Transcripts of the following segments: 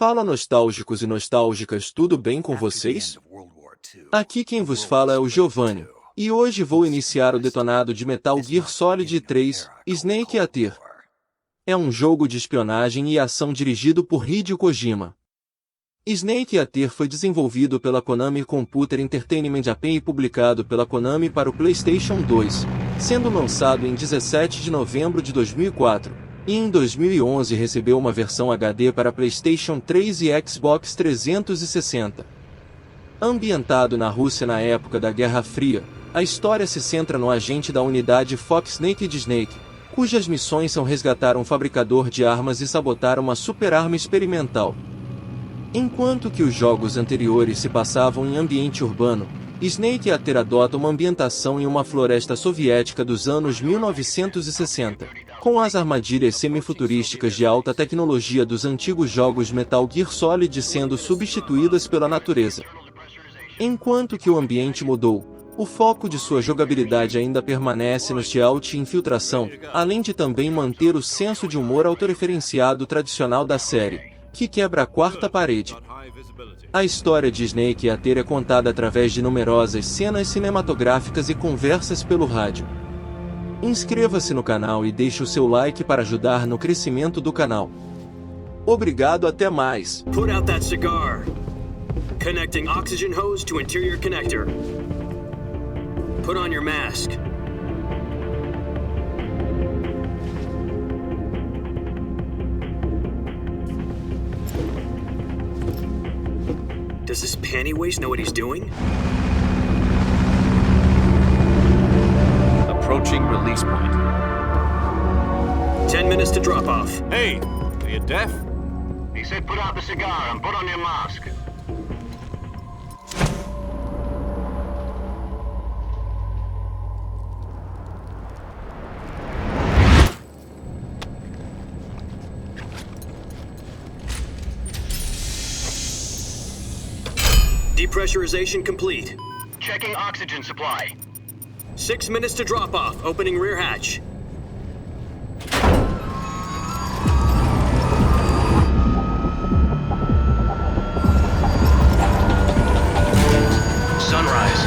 Fala nostálgicos e nostálgicas, tudo bem com vocês? Aqui quem vos fala é o Giovanni, e hoje vou iniciar o detonado de Metal Gear Solid 3, Snake Eater. É um jogo de espionagem e ação dirigido por Hideo Kojima. Snake Eater foi desenvolvido pela Konami Computer Entertainment Japan e publicado pela Konami para o PlayStation 2, sendo lançado em 17 de novembro de 2004. E em 2011 recebeu uma versão HD para PlayStation 3 e Xbox 360. Ambientado na Rússia na época da Guerra Fria, a história se centra no agente da unidade Fox Naked Snake, cujas missões são resgatar um fabricador de armas e sabotar uma super-arma experimental. Enquanto que os jogos anteriores se passavam em ambiente urbano, Snake Eater adota uma ambientação em uma floresta soviética dos anos 1960, com as armadilhas semifuturísticas de alta tecnologia dos antigos jogos Metal Gear Solid sendo substituídas pela natureza. Enquanto que o ambiente mudou, o foco de sua jogabilidade ainda permanece no stealth e infiltração, além de também manter o senso de humor autorreferenciado tradicional da série, que quebra a quarta parede. A história de Snake Eater é contada através de numerosas cenas cinematográficas e conversas pelo rádio. Inscreva-se no canal e deixe o seu like para ajudar no crescimento do canal. Obrigado, até mais. Put out that cigar. Connecting oxygen hose to interior connector. Put on your mask. Does this panty waste know what he's doing? Approaching release point. 10 minutes to drop off. Hey, are you deaf? He said put out the cigar and put on your mask. Depressurization complete. Checking oxygen supply. 6 minutes to drop off. Opening rear hatch. Sunrise.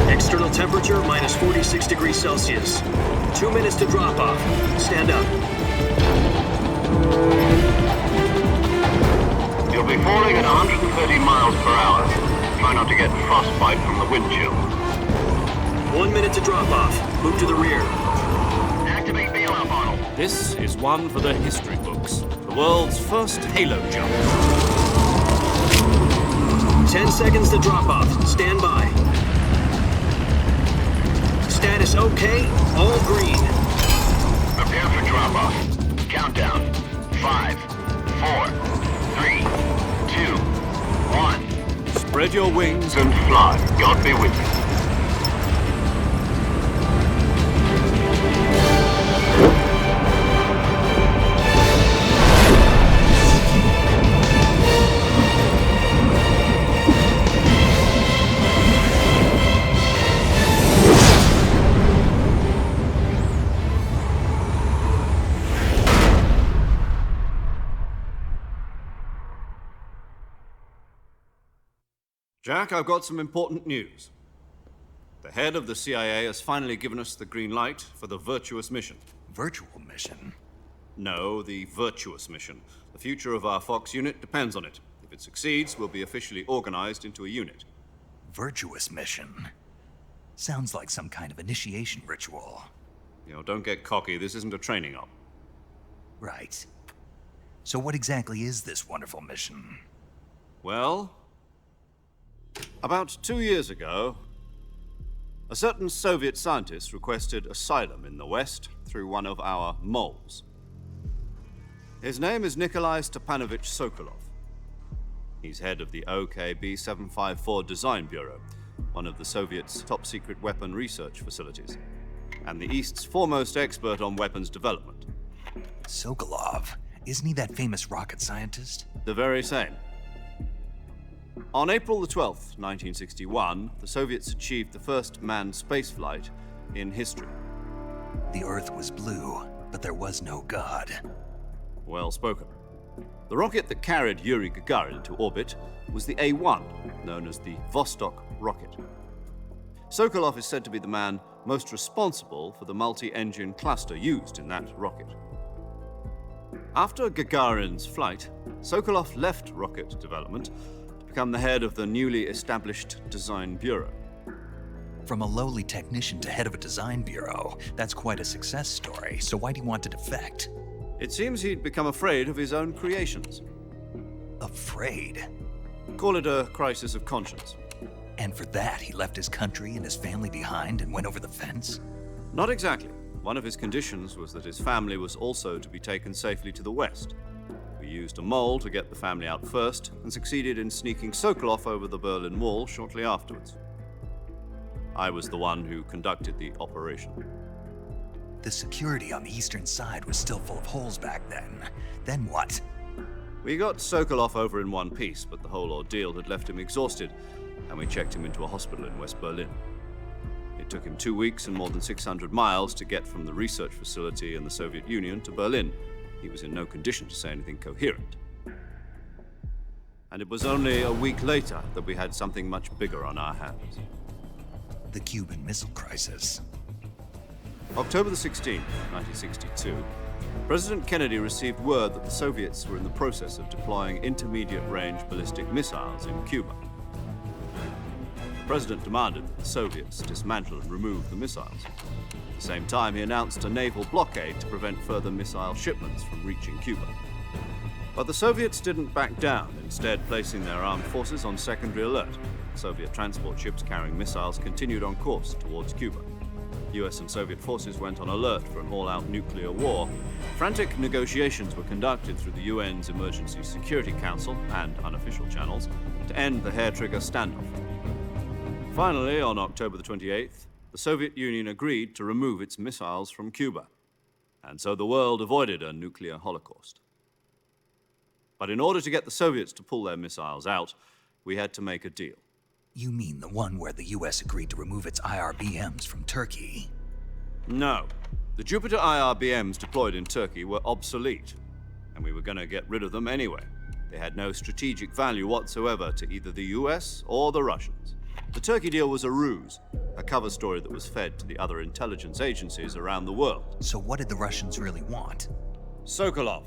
External temperature minus 46 degrees Celsius. 2 minutes to drop off. Stand up. You'll be falling at 130 miles per hour. Try not to get frostbite from the wind chill. 1 minute to drop off. Move to the rear. Activate bailout bottle. This is one for the history books. The world's first Halo jump. 10 seconds to drop off. Stand by. Status okay. All green. Prepare for drop-off. Countdown. 5, 4, 3, 2, 1. Spread your wings And fly. God be with you. Jack, I've got some important news. The head of the CIA has finally given us the green light for the virtuous mission. Virtual mission? No, the virtuous mission. The future of our Fox unit depends on it. If it succeeds, we'll be officially organized into a unit. Virtuous mission? Sounds like some kind of initiation ritual. You know, don't get cocky. This isn't a training op. Right. So what exactly is this wonderful mission? Well, about 2 years ago, a certain Soviet scientist requested asylum in the West through one of our moles. His name is Nikolai Stepanovich Sokolov. He's head of the OKB 754 Design Bureau, one of the Soviets' top-secret weapon research facilities, and the East's foremost expert on weapons development. Sokolov? Isn't he that famous rocket scientist? The very same. On April the 12th, 1961, the Soviets achieved the first manned spaceflight in history. The Earth was blue, but there was no God. Well spoken. The rocket that carried Yuri Gagarin into orbit was the A-1, known as the Vostok rocket. Sokolov is said to be the man most responsible for the multi-engine cluster used in that rocket. After Gagarin's flight, Sokolov left rocket development to become the head of the newly established Design Bureau. From a lowly technician to head of a design bureau, that's quite a success story. So why do you want to defect? It seems he'd become afraid of his own creations. Afraid? Call it a crisis of conscience. And for that, he left his country and his family behind and went over the fence? Not exactly. One of his conditions was that his family was also to be taken safely to the west. We used a mole to get the family out first and succeeded in sneaking Sokolov over the Berlin Wall shortly afterwards. I was the one who conducted the operation. The security on the eastern side was still full of holes back then. Then what? We got Sokolov over in one piece, but the whole ordeal had left him exhausted, and we checked him into a hospital in West Berlin. It took him 2 weeks and more than 600 miles to get from the research facility in the Soviet Union to Berlin. He was in no condition to say anything coherent. And it was only a week later that we had something much bigger on our hands. The Cuban Missile Crisis. October the 16th, 1962, President Kennedy received word that the Soviets were in the process of deploying intermediate-range ballistic missiles in Cuba. The President demanded that the Soviets dismantle and remove the missiles. At the same time, he announced a naval blockade to prevent further missile shipments from reaching Cuba. But the Soviets didn't back down, instead placing their armed forces on secondary alert. Soviet transport ships carrying missiles continued on course towards Cuba. US and Soviet forces went on alert for an all-out nuclear war. Frantic negotiations were conducted through the UN's Emergency Security Council and unofficial channels to end the hair-trigger standoff. Finally, on October the 28th, the Soviet Union agreed to remove its missiles from Cuba, and so the world avoided a nuclear holocaust. But in order to get the Soviets to pull their missiles out, we had to make a deal. You mean the one where the US agreed to remove its IRBMs from Turkey? No. The Jupiter IRBMs deployed in Turkey were obsolete, and we were going to get rid of them anyway. They had no strategic value whatsoever to either the US or the Russians. The Turkey deal was a ruse, a cover story that was fed to the other intelligence agencies around the world. So what did the Russians really want? Sokolov.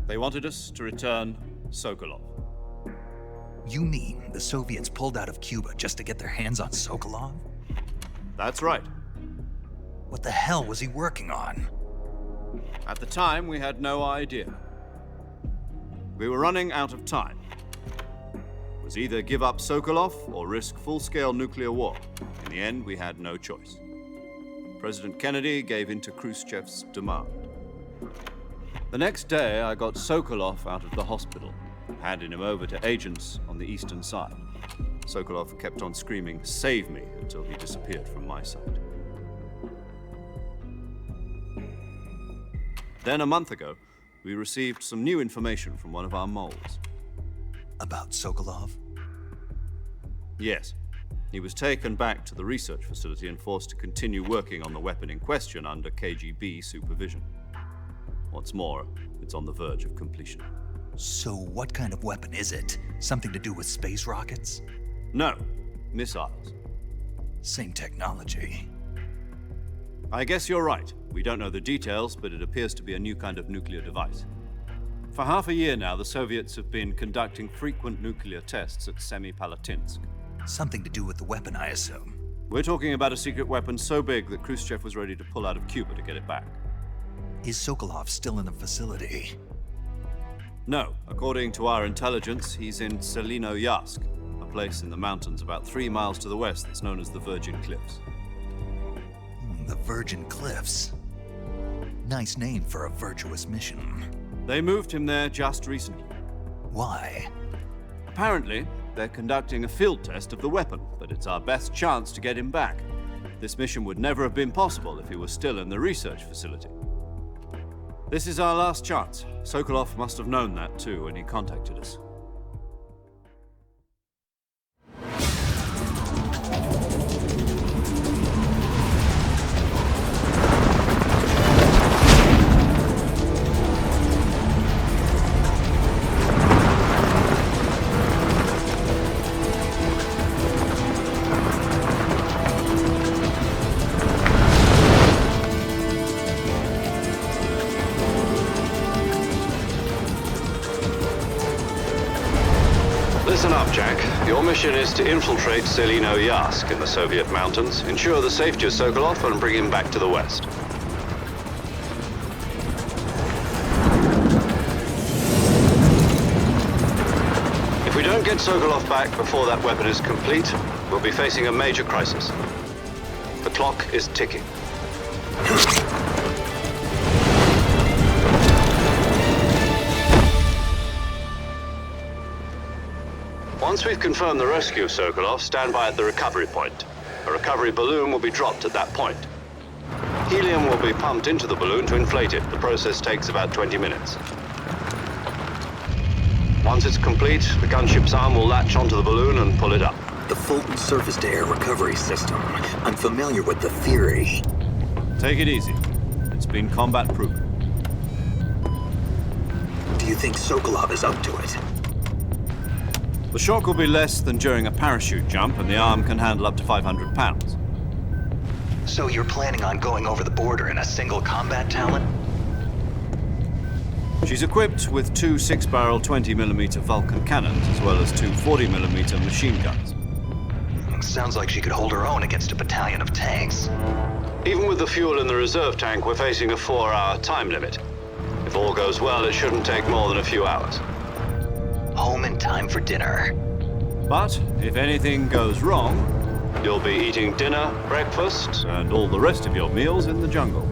They wanted us to return Sokolov. You mean the Soviets pulled out of Cuba just to get their hands on Sokolov? That's right. What the hell was he working on? At the time, we had no idea. We were running out of time. It was either give up Sokolov or risk full-scale nuclear war. In the end, we had no choice. President Kennedy gave in to Khrushchev's demand. The next day, I got Sokolov out of the hospital, handing him over to agents on the eastern side. Sokolov kept on screaming, "Save me," until he disappeared from my sight. Then a month ago, we received some new information from one of our moles. About Sokolov? Yes. He was taken back to the research facility and forced to continue working on the weapon in question under KGB supervision. What's more, it's on the verge of completion. So what kind of weapon is it? Something to do with space rockets? No, missiles. Same technology. I guess you're right. We don't know the details, but it appears to be a new kind of nuclear device. For half a year now, the Soviets have been conducting frequent nuclear tests at Semipalatinsk. Something to do with the weapon, I assume. We're talking about a secret weapon so big that Khrushchev was ready to pull out of Cuba to get it back. Is Sokolov still in the facility? No. According to our intelligence, he's in Selinoyarsk, a place in the mountains about 3 miles to the west that's known as the Virgin Cliffs. The Virgin Cliffs. Nice name for a virtuous mission. They moved him there just recently. Why? Apparently, they're conducting a field test of the weapon, but it's our best chance to get him back. This mission would never have been possible if he was still in the research facility. This is our last chance. Sokolov must have known that too when he contacted us. Jack, your mission is to infiltrate Selino Yask in the Soviet mountains, ensure the safety of Sokolov, and bring him back to the West. If we don't get Sokolov back before that weapon is complete, we'll be facing a major crisis. The clock is ticking. Once we've confirmed the rescue of Sokolov, stand by at the recovery point. A recovery balloon will be dropped at that point. Helium will be pumped into the balloon to inflate it. The process takes about 20 minutes. Once it's complete, the gunship's arm will latch onto the balloon and pull it up. The Fulton surface-to-air recovery system. I'm familiar with the theory. Take it easy. It's been combat-proven. Do you think Sokolov is up to it? The shock will be less than during a parachute jump, and the arm can handle up to 500 pounds. So you're planning on going over the border in a single combat talent? She's equipped with two 6-barrel 20mm Vulcan cannons, as well as two 40mm machine guns. Sounds like she could hold her own against a battalion of tanks. Even with the fuel in the reserve tank, we're facing a 4-hour time limit. If all goes well, it shouldn't take more than a few hours. Home in time for dinner. But if anything goes wrong, you'll be eating dinner, breakfast, and all the rest of your meals in the jungle.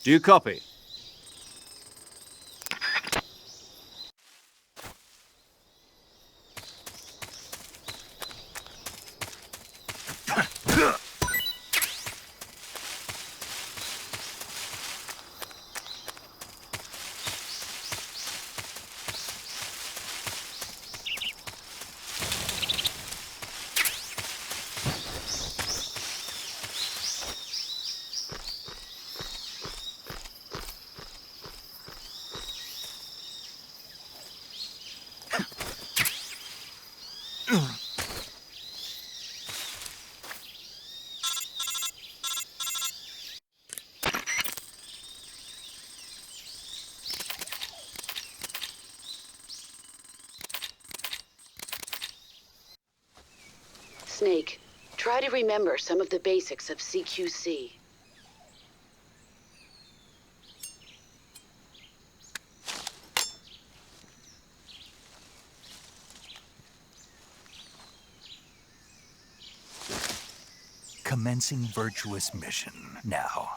Do you copy? Snake, try to remember some of the basics of CQC. Commencing virtuous mission now.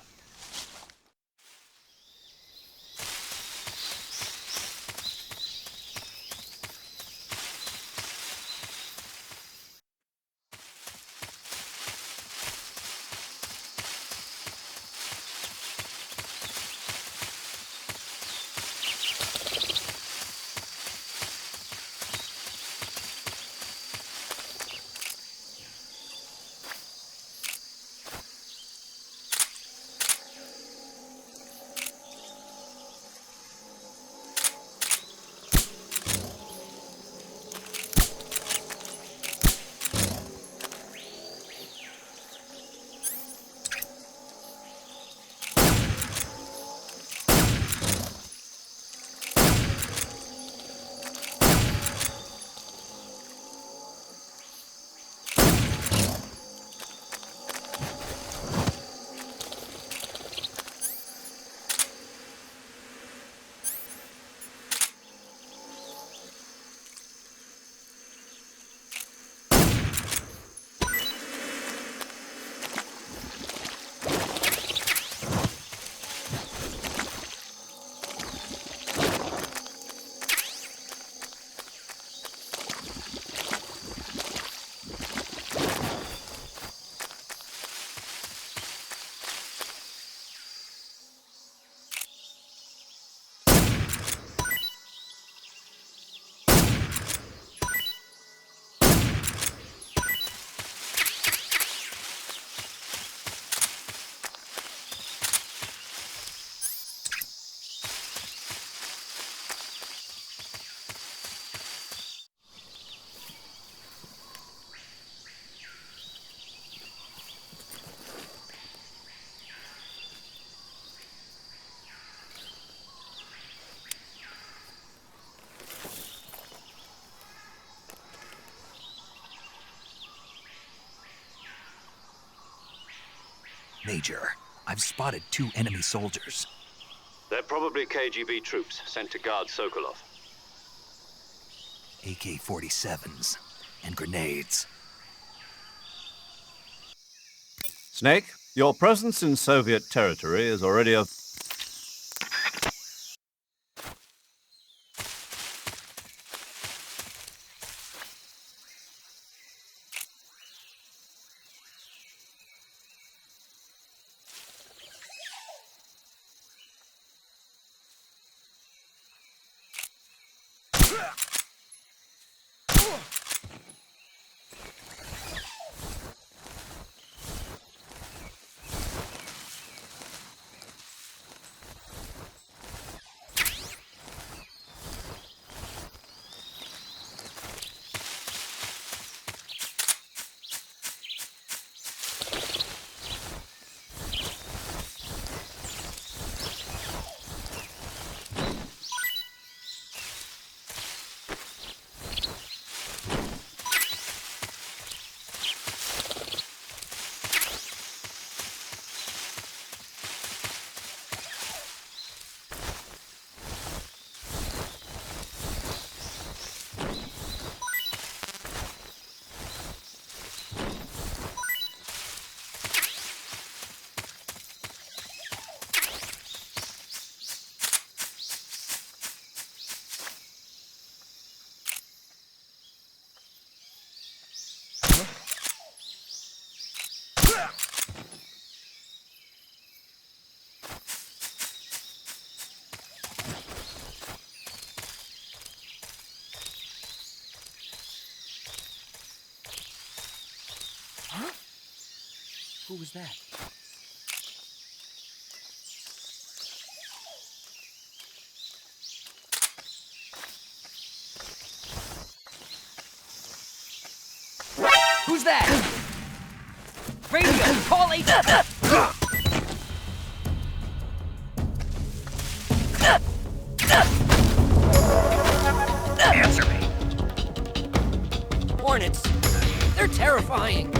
Major, I've spotted 2 enemy soldiers. They're probably KGB troops sent to guard Sokolov. AK-47s and grenades. Snake, your presence in Soviet territory is already a... Who was that? Who's that? Radio, call 8... Answer me! Hornets. They're terrifying.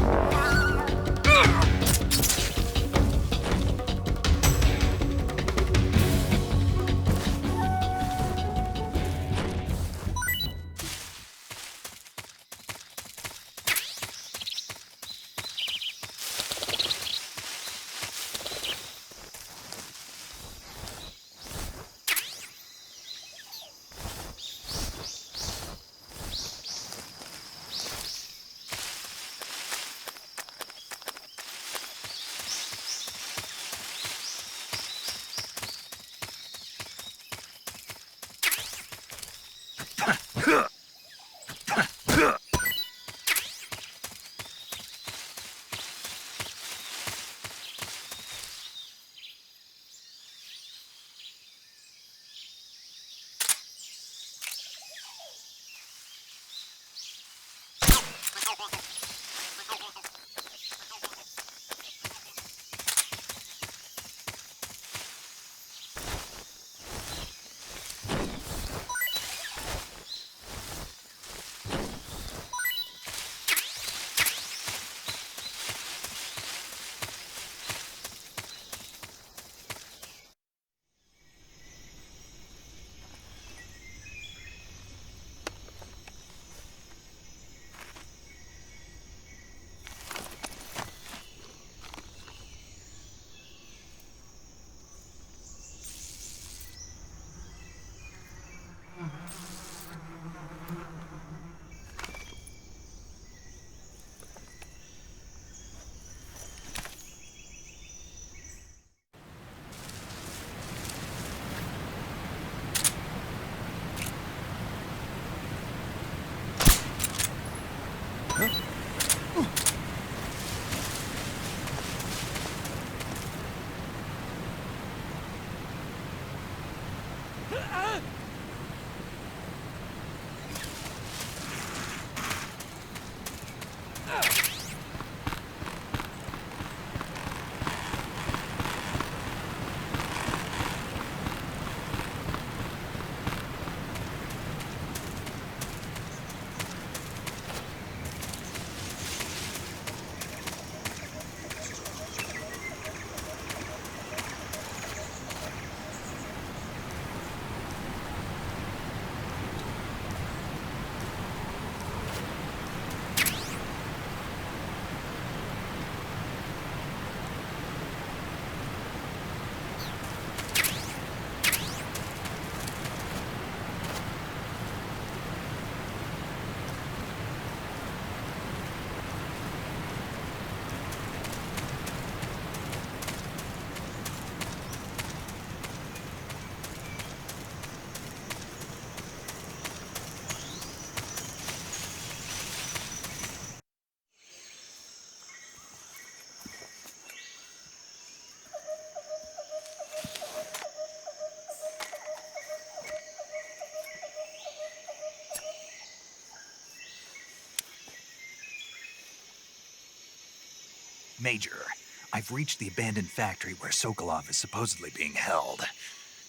Major, I've reached the abandoned factory where Sokolov is supposedly being held.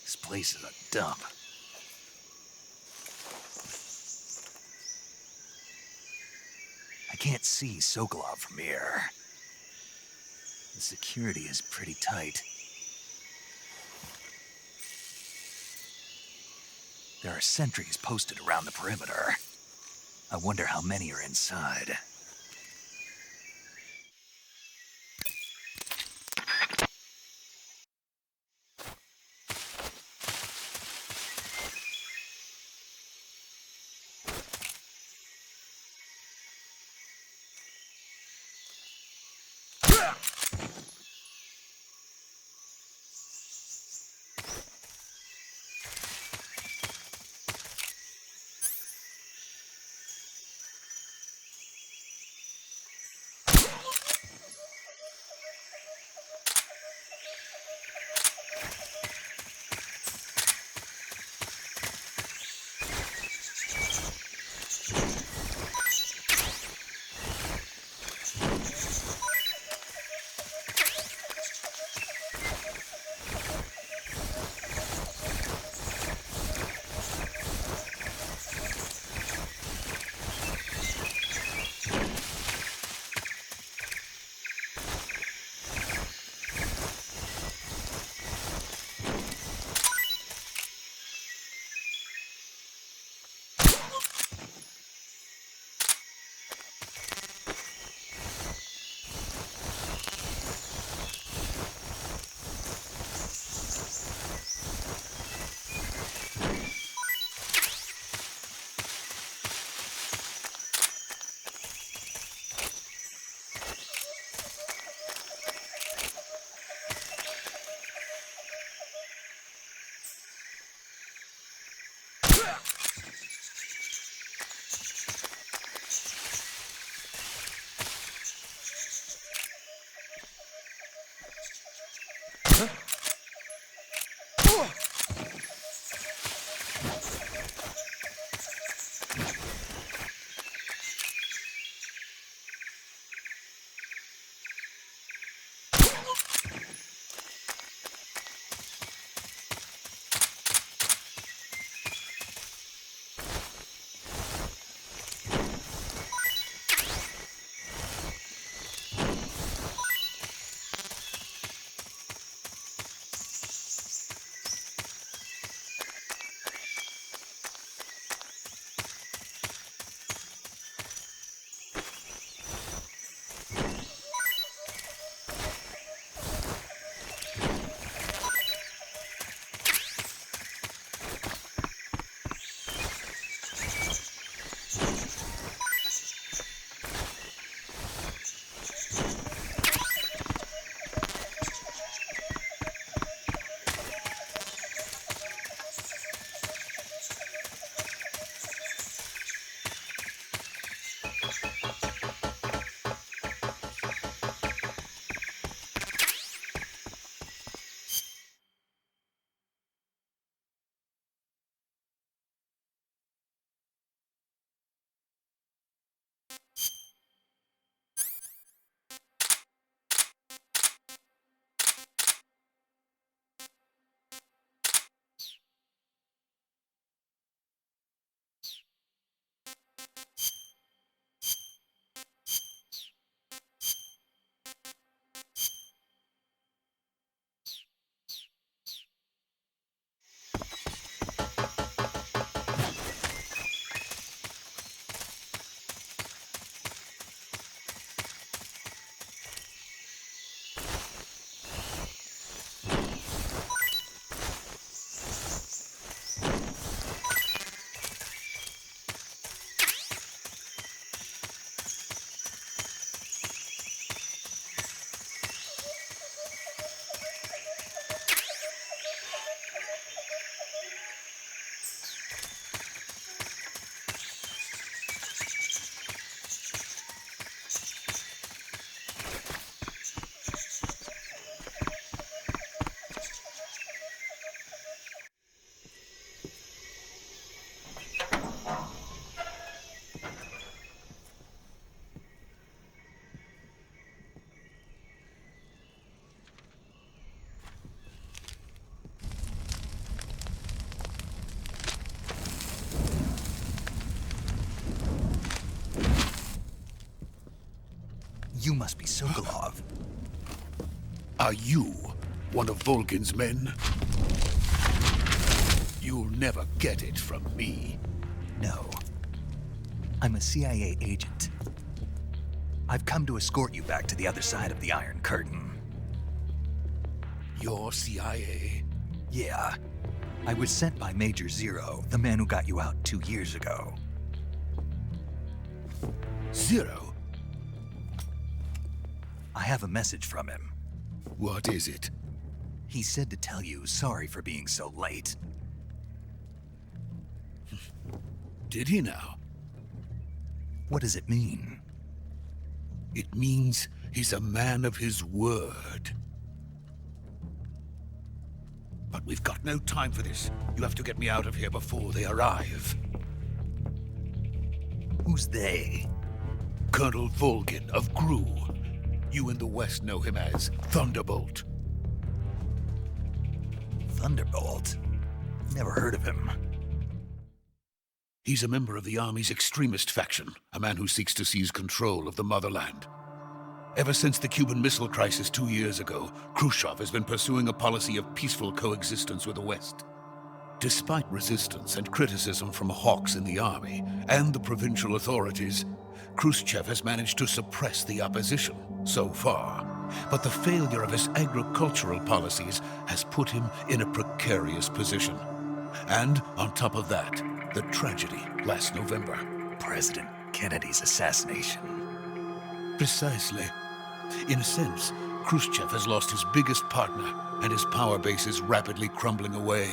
This place is a dump. I can't see Sokolov from here. The security is pretty tight. There are sentries posted around the perimeter. I wonder how many are inside. You must be Sokolov. Are you one of Volgin's men? You'll never get it from me. No. I'm a CIA agent. I've come to escort you back to the other side of the Iron Curtain. You're CIA? Yeah. I was sent by Major Zero, the man who got you out 2 years ago. Zero? I have a message from him. What is it? He said to tell you sorry for being so late. Did he now? What does it mean? It means he's a man of his word. But we've got no time for this. You have to get me out of here before they arrive. Who's they? Colonel Volgin of Gru. You in the West know him as Thunderbolt. Thunderbolt? Never heard of him. He's a member of the Army's extremist faction, a man who seeks to seize control of the motherland. Ever since the Cuban Missile Crisis 2 years ago, Khrushchev has been pursuing a policy of peaceful coexistence with the West. Despite resistance and criticism from hawks in the army and the provincial authorities, Khrushchev has managed to suppress the opposition so far. But the failure of his agricultural policies has put him in a precarious position. And on top of that, the tragedy last November. President Kennedy's assassination. Precisely. In a sense, Khrushchev has lost his biggest partner, and his power base is rapidly crumbling away.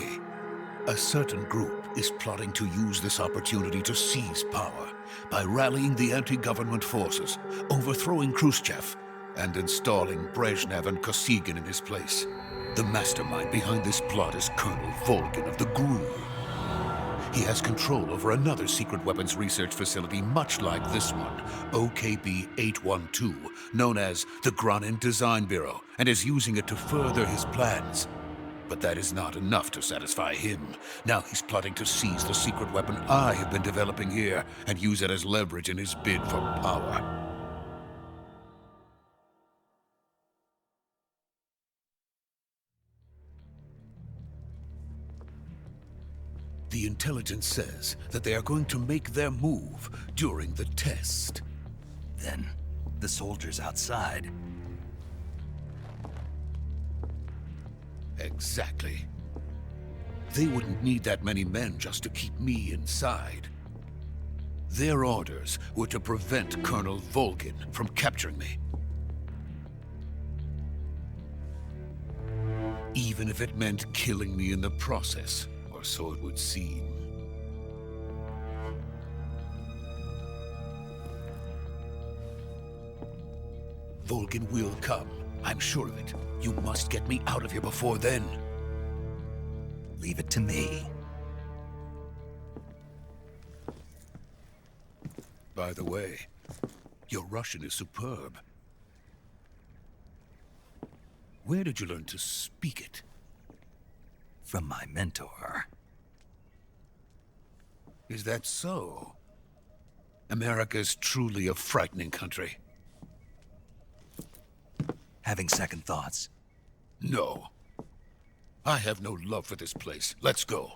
A certain group is plotting to use this opportunity to seize power by rallying the anti-government forces, overthrowing Khrushchev, and installing Brezhnev and Kosygin in his place. The mastermind behind this plot is Colonel Volgin of the GRU. He has control over another secret weapons research facility much like this one, OKB-812, known as the Granin Design Bureau, and is using it to further his plans. But that is not enough to satisfy him. Now he's plotting to seize the secret weapon I have been developing here and use it as leverage in his bid for power. The intelligence says that they are going to make their move during the test. Then, the soldiers outside. Exactly. They wouldn't need that many men just to keep me inside. Their orders were to prevent Colonel Volgin from capturing me. Even if it meant killing me in the process. Or so it would seem. Volgin will come. I'm sure of it. You must get me out of here before then. Leave it to me. By the way, your Russian is superb. Where did you learn to speak it? From my mentor. Is that so? America's truly a frightening country. Having second thoughts? No. I have no love for this place. Let's go.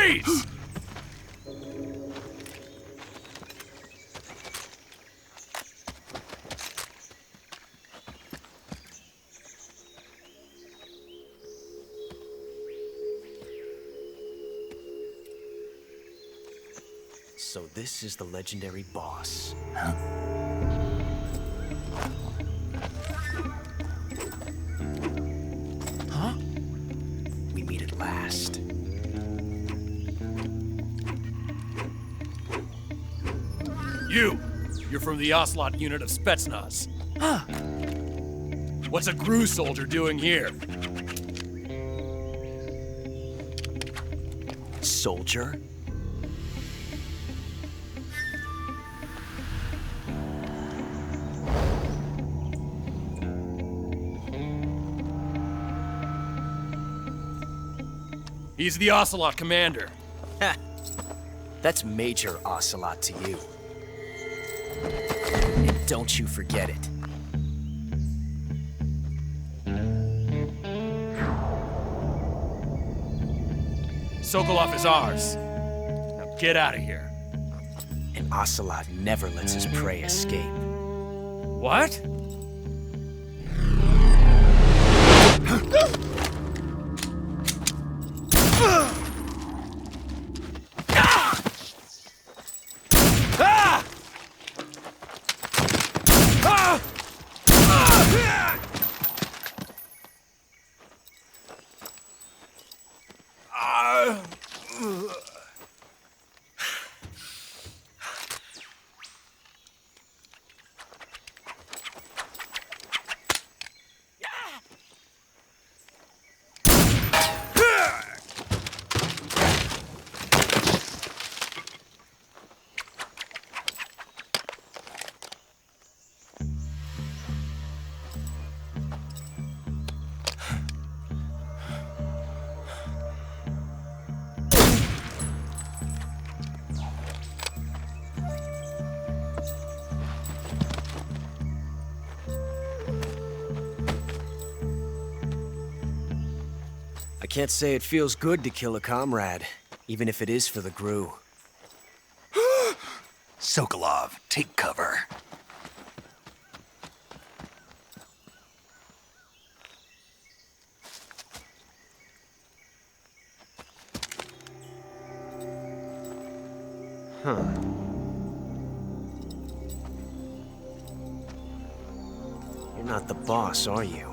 Freeze! So this is the legendary boss. Huh? We meet at last. You're from the Ocelot unit of Spetsnaz. Huh. What's a GRU soldier doing here? Soldier? He's the Ocelot commander. Ha! That's Major Ocelot to you. And don't you forget it. Sokolov is ours. Now get out of here. And Ocelot never lets his prey escape. What? I can't say it feels good to kill a comrade, even if it is for the GRU. Sokolov, take cover. Huh. You're not the boss, are you?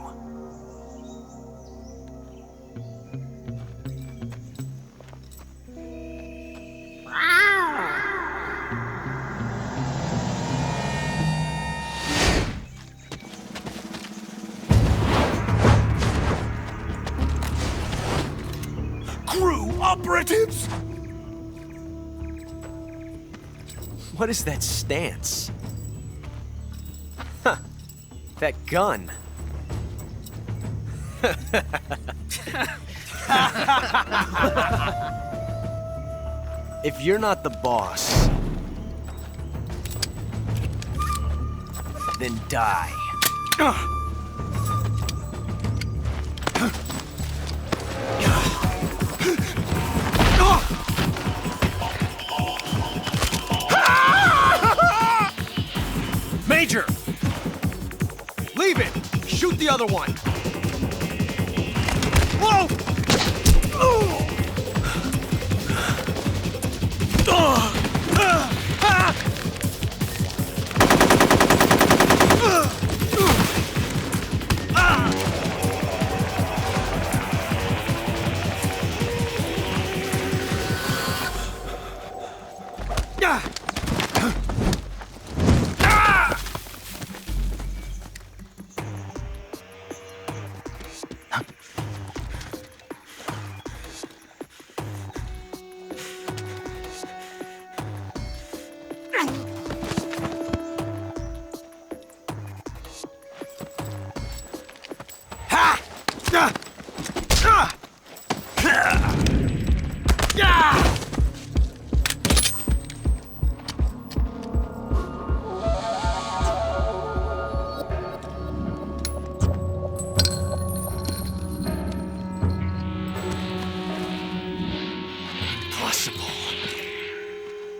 GRU operatives! What is that stance? Huh. That gun. If you're not the boss, then die. Major! Leave it! Shoot the other one! Whoa!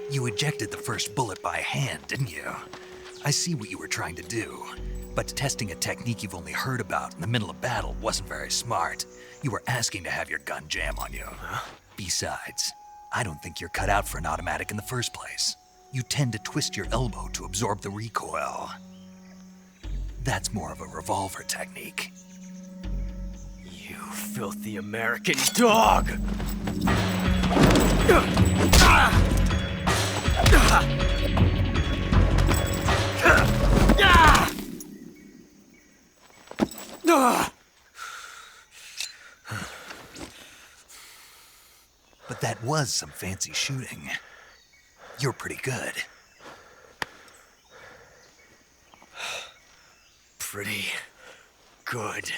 You ejected the first bullet by hand, didn't you? I see what you were trying to do. But testing a technique you've only heard about in the middle of battle wasn't very smart. You were asking to have your gun jam on you. Huh? Besides, I don't think you're cut out for an automatic in the first place. You tend to twist your elbow to absorb the recoil. That's more of a revolver technique. You filthy American dog! But that was some fancy shooting. You're pretty good. Pretty good.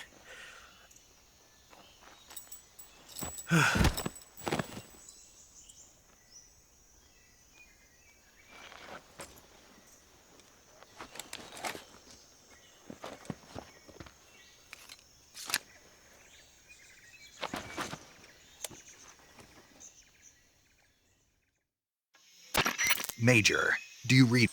Major, do you read?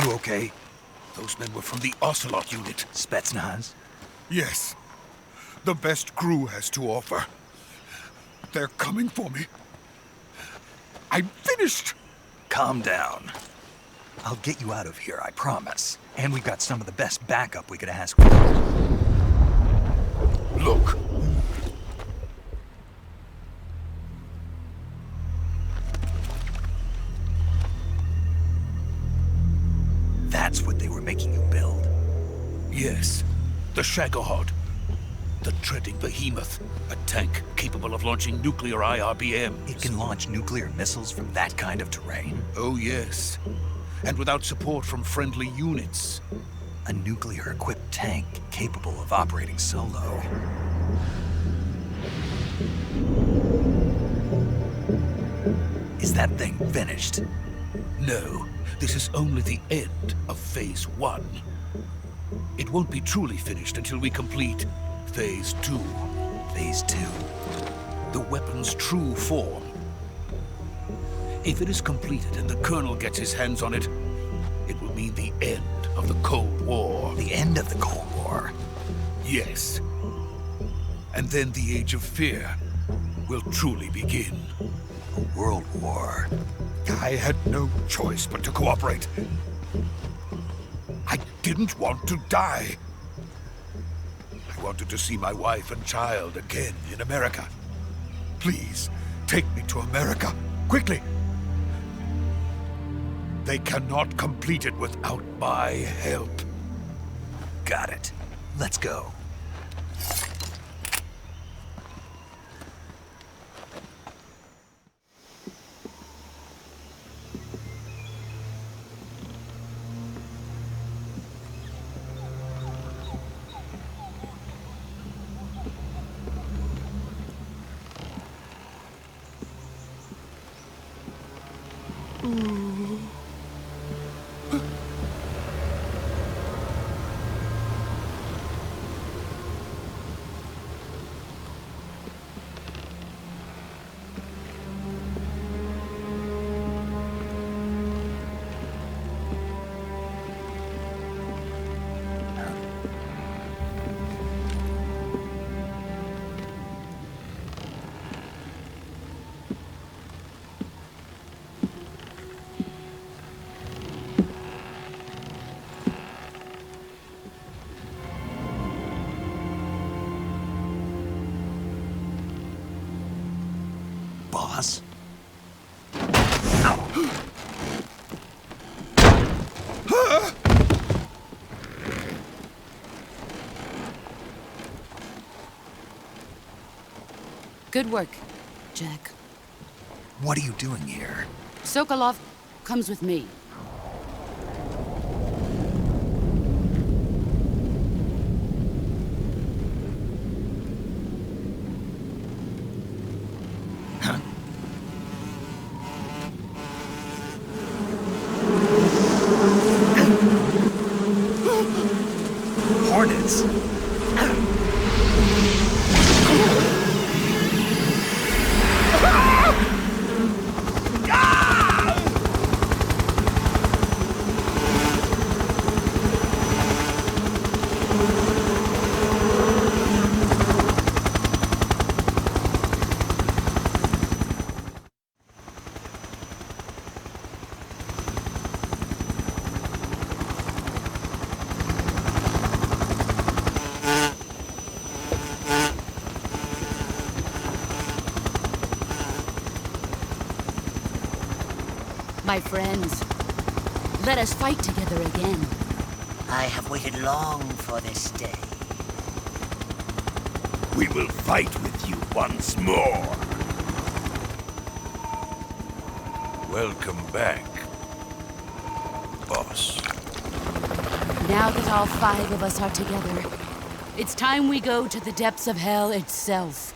You okay? Those men were from the Ocelot unit. Spetsnaz? Yes. The best crew has to offer. They're coming for me. I'm finished! Calm down. I'll get you out of here, I promise. And we've got some of the best backup we could ask for. Look. That's what they were making you build? Yes. The Shagohod. The treading behemoth. A tank capable of launching nuclear IRBMs. It can launch nuclear missiles from that kind of terrain? Oh, yes. And without support from friendly units. A nuclear-equipped tank capable of operating solo. Is that thing finished? No, this is only the end of Phase 1. It won't be truly finished until we complete Phase 2. Phase 2? The weapon's true form. If it is completed and the Colonel gets his hands on it, it will mean the end of the Cold War. The end of the Cold War? Yes. And then the Age of Fear will truly begin. A world war. I had no choice but to cooperate. I didn't want to die. I wanted to see my wife and child again in America. Please, take me to America, quickly. They cannot complete it without my help. Got it. Let's go. Good work, Jack. What are you doing here? Sokolov comes with me. Hornets? My friends, let us fight together again. I have waited long for this day. We will fight with you once more. Welcome back, boss. Now that all 5 of us are together, it's time we go to the depths of hell itself.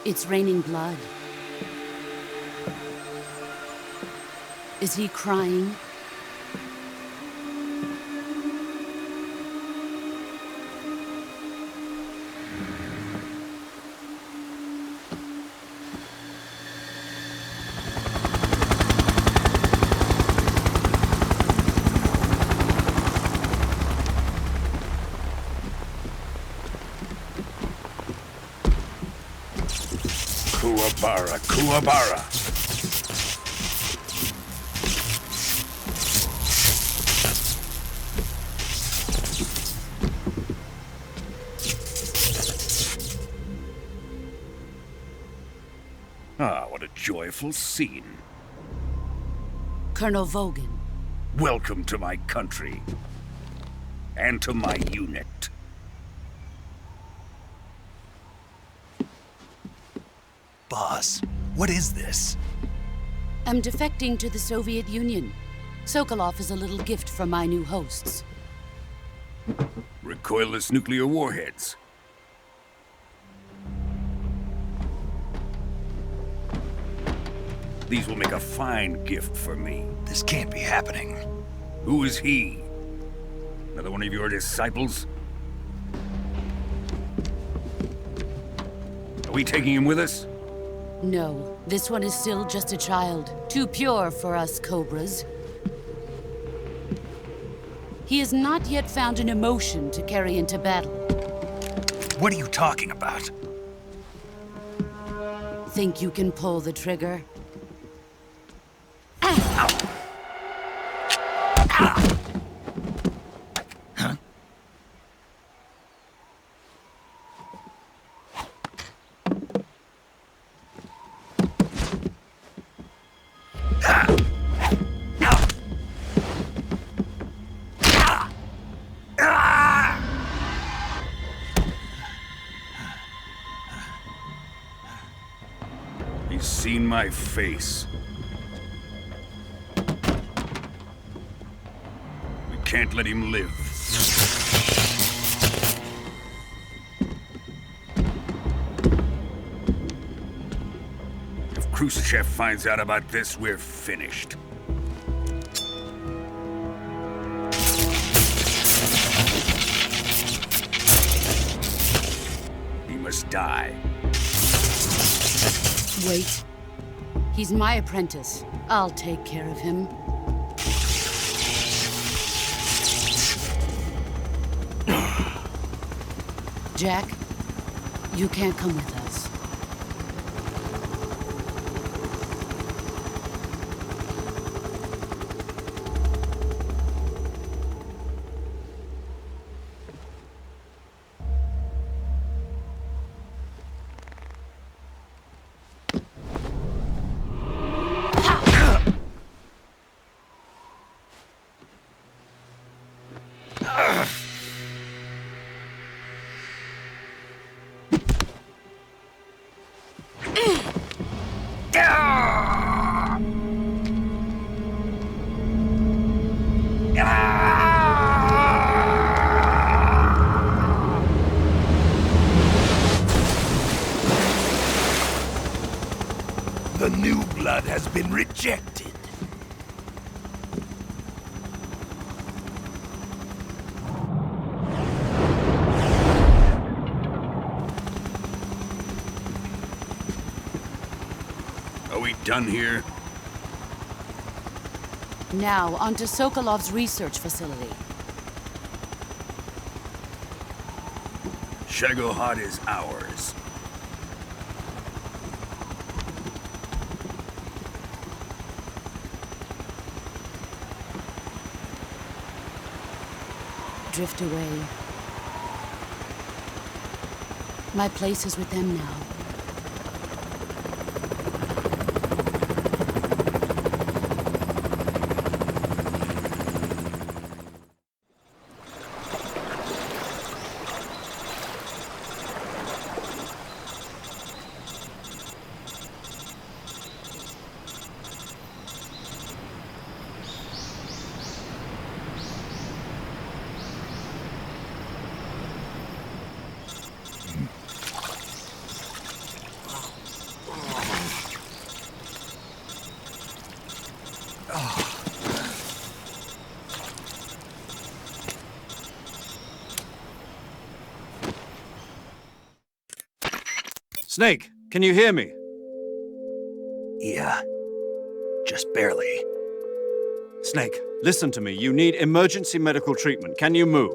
It's raining blood. Is he crying? Kuwabara, Kuwabara. Ah, what a joyful scene. Colonel Vogan. Welcome to my country. And to my unit. Boss, what is this? I'm defecting to the Soviet Union. Sokolov is a little gift from my new hosts. Recoilless nuclear warheads. These will make a fine gift for me. This can't be happening. Who is he? Another one of your disciples? Are we taking him with us? No, this one is still just a child. Too pure for us Cobras. He has not yet found an emotion to carry into battle. What are you talking about? Think you can pull the trigger? He's seen my face. We can't let him live. If Khrushchev finds out about this, we're finished. He must die. Wait. He's my apprentice. I'll take care of him. Jack, you can't come with us. The new blood has been rejected. Are we done here? Now, onto Sokolov's research facility. Shagohod is ours. Drift away. My place is with them now. Snake, can you hear me? Yeah. Just barely. Snake, listen to me. You need emergency medical treatment. Can you move?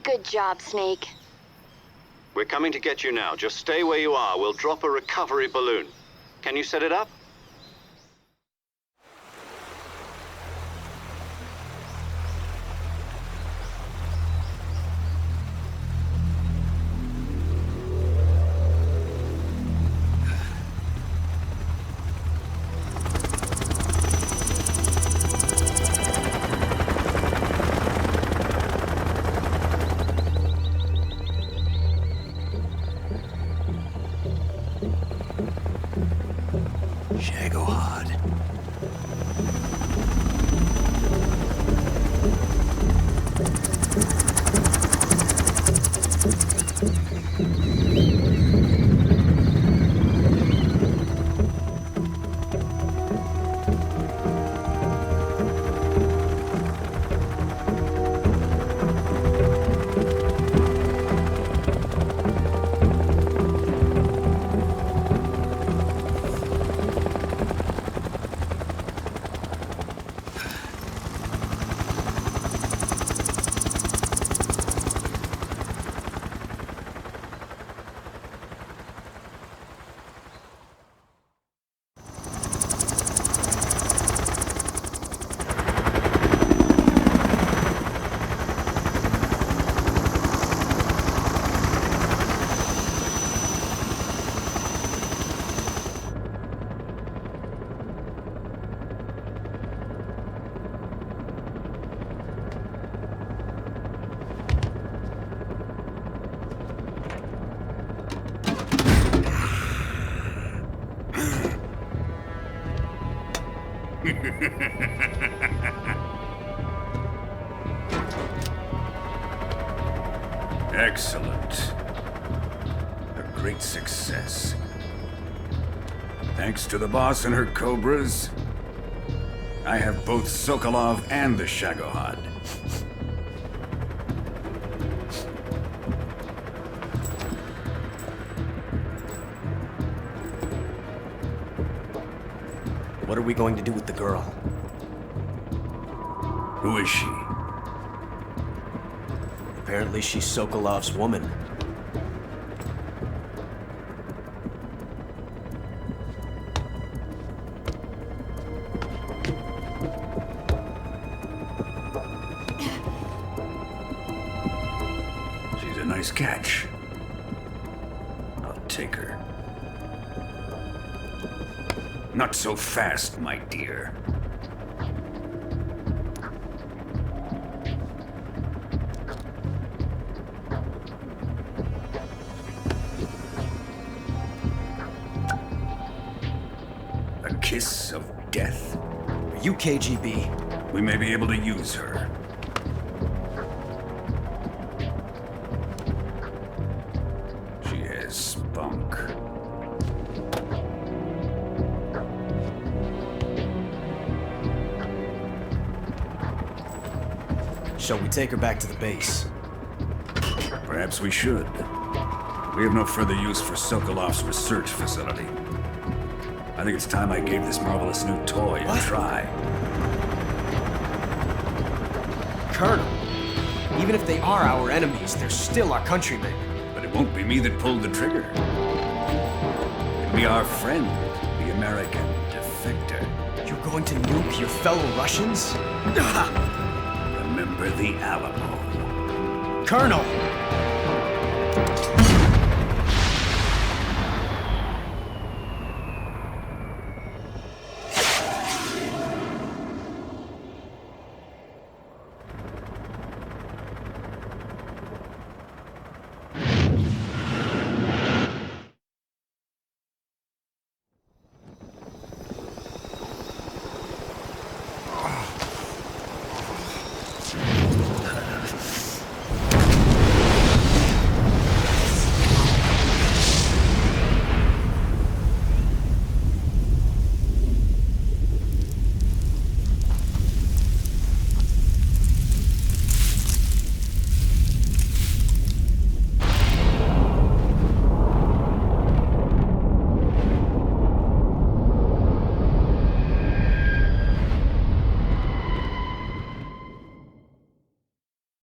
Good job, Snake. We're coming to get you now. Just stay where you are. We'll drop a recovery balloon. Can you set it up? Shagohod. Excellent. A great success. Thanks to the boss and her cobras, I have both Sokolov and the Shagohod. What are we going to do with the girl? Who is she? Apparently she's Sokolov's woman. She's a nice catch. I'll take her. Not so fast, my dear. A kiss of death. Are you KGB? We may be able to use her. She has spunk. Shall we take her back to the base? Perhaps we should. We have no further use for Sokolov's research facility. I think it's time I gave this marvelous new toy a try. Colonel, even if they are our enemies, they're still our countrymen. But it won't be me that pulled the trigger. It'll be our friend, the American defector. You're going to nuke your fellow Russians? Remember the Alamo. Colonel!